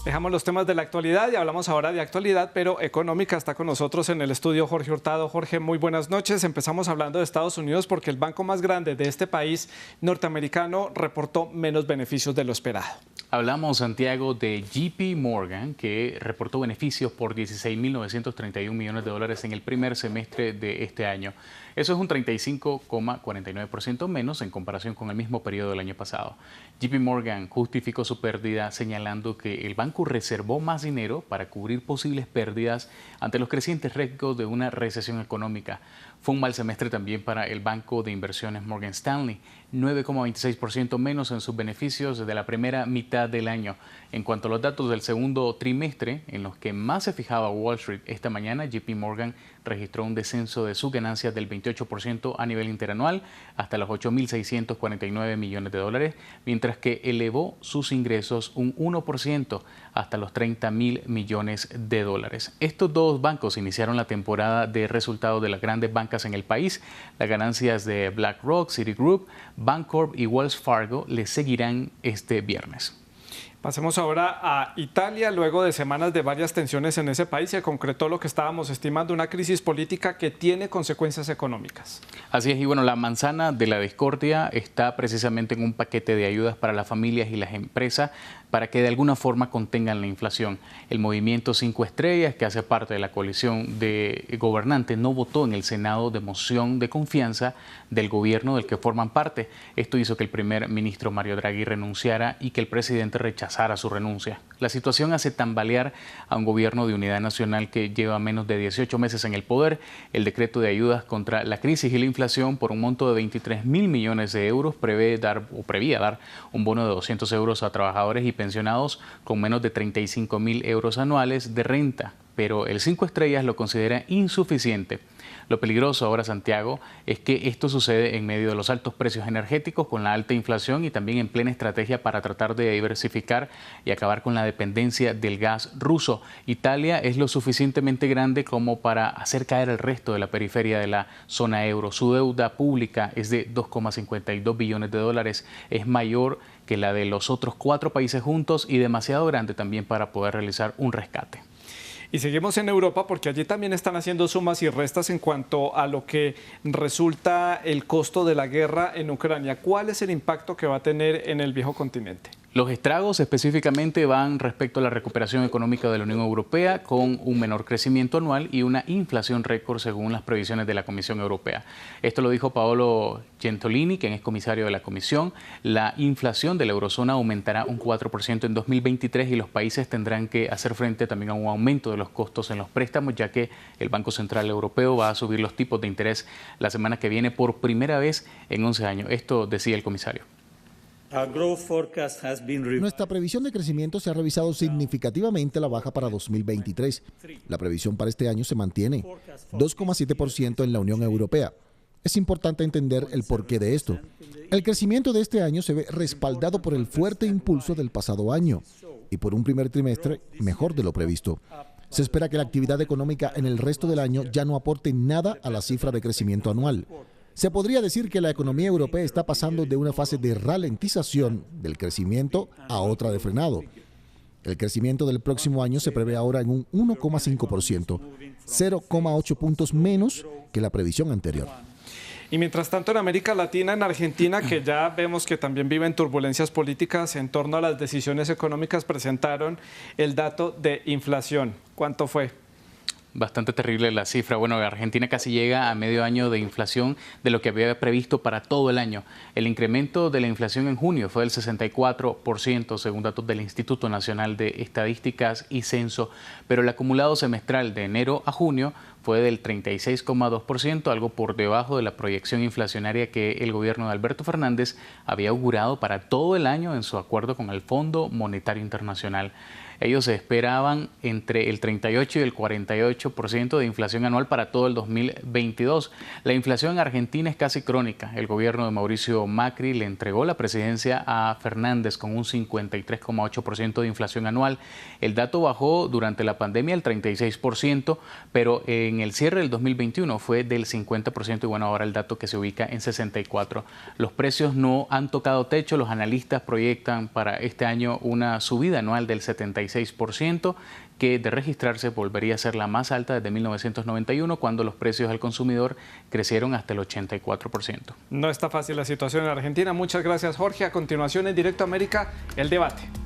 Dejamos los temas de la actualidad y hablamos ahora de actualidad, pero económica. Está con nosotros en el estudio Jorge Hurtado. Jorge, muy buenas noches. Empezamos hablando de Estados Unidos porque el banco más grande de este país norteamericano reportó menos beneficios de lo esperado. Hablamos, Santiago, de JP Morgan, que reportó beneficios por 16.931 millones de dólares en el primer semestre de este año. Eso es un 35,49% menos en comparación con el mismo periodo del año pasado. JP Morgan justificó su pérdida señalando que el banco reservó más dinero para cubrir posibles pérdidas ante los crecientes riesgos de una recesión económica. Fue un mal semestre también para el banco de inversiones Morgan Stanley, 9,26% menos en sus beneficios de la primera mitad del año. En cuanto a los datos del segundo trimestre, en los que más se fijaba Wall Street esta mañana, JP Morgan registró un descenso de sus ganancias del 28% a nivel interanual hasta los 8.649 millones de dólares, mientras que elevó sus ingresos un 1% hasta los 30.000 millones de dólares. Estos dos bancos iniciaron la temporada de resultados de las grandes bancas en el país. Las ganancias de BlackRock, Citigroup, Bancorp y Wells Fargo les seguirán este viernes. Pasemos ahora a Italia. Luego de semanas de varias tensiones en ese país, se concretó lo que estábamos estimando, una crisis política que tiene consecuencias económicas. Así es, y bueno, la manzana de la discordia está precisamente en un paquete de ayudas para las familias y las empresas para que de alguna forma contengan la inflación. El movimiento 5 Estrellas, que hace parte de la coalición de gobernantes, no votó en el Senado de moción de confianza del gobierno del que forman parte. Esto hizo que el primer ministro Mario Draghi renunciara y que el presidente rechazara su renuncia. La situación hace tambalear a un gobierno de unidad nacional que lleva menos de 18 meses en el poder. El decreto de ayudas contra la crisis y la inflación por un monto de 23.000 millones de euros prevía dar un bono de 200 euros a trabajadores y pensionados con menos de 35.000 euros anuales de renta, pero el 5 Estrellas lo considera insuficiente. Lo peligroso ahora, Santiago, es que esto sucede en medio de los altos precios energéticos, con la alta inflación y también en plena estrategia para tratar de diversificar y acabar con la dependencia del gas ruso. Italia es lo suficientemente grande como para hacer caer el resto de la periferia de la zona euro. Su deuda pública es de 2,52 billones de dólares, es mayor que la de los otros 4 países juntos y demasiado grande también para poder realizar un rescate. Y seguimos en Europa porque allí también están haciendo sumas y restas en cuanto a lo que resulta el costo de la guerra en Ucrania. ¿Cuál es el impacto que va a tener en el viejo continente? Los estragos específicamente van respecto a la recuperación económica de la Unión Europea, con un menor crecimiento anual y una inflación récord según las previsiones de la Comisión Europea. Esto lo dijo Paolo Gentiloni, quien es comisario de la Comisión. La inflación de la eurozona aumentará un 4% en 2023 y los países tendrán que hacer frente también a un aumento de los costos en los préstamos, ya que el Banco Central Europeo va a subir los tipos de interés la semana que viene por primera vez en 11 años. Esto decía el comisario. Nuestra previsión de crecimiento se ha revisado significativamente a la baja para 2023. La previsión para este año se mantiene, 2,7% en la Unión Europea. Es importante entender el porqué de esto. El crecimiento de este año se ve respaldado por el fuerte impulso del pasado año y por un primer trimestre mejor de lo previsto. Se espera que la actividad económica en el resto del año ya no aporte nada a la cifra de crecimiento anual. Se podría decir que la economía europea está pasando de una fase de ralentización del crecimiento a otra de frenado. El crecimiento del próximo año se prevé ahora en un 1,5%, 0,8 puntos menos que la previsión anterior. Y mientras tanto en América Latina, en Argentina, que ya vemos que también viven turbulencias políticas en torno a las decisiones económicas, presentaron el dato de inflación. ¿Cuánto fue? Bastante terrible la cifra. Bueno, Argentina casi llega a medio año de inflación de lo que había previsto para todo el año. El incremento de la inflación en junio fue del 64%, según datos del Instituto Nacional de Estadísticas y Censo, pero el acumulado semestral de enero a junio fue del 36,2%, algo por debajo de la proyección inflacionaria que el gobierno de Alberto Fernández había augurado para todo el año en su acuerdo con el Fondo Monetario Internacional. Ellos esperaban entre el 38 y el 48% de inflación anual para todo el 2022. La inflación en Argentina es casi crónica. El gobierno de Mauricio Macri le entregó la presidencia a Fernández con un 53,8% de inflación anual. El dato bajó durante la pandemia al 36%, pero en en el cierre del 2021 fue del 50% y bueno, ahora el dato que se ubica en 64%. Los precios no han tocado techo, los analistas proyectan para este año una subida anual del 76%, que de registrarse volvería a ser la más alta desde 1991, cuando los precios al consumidor crecieron hasta el 84%. No está fácil la situación en Argentina. Muchas gracias, Jorge. A continuación, en Directo América, el debate.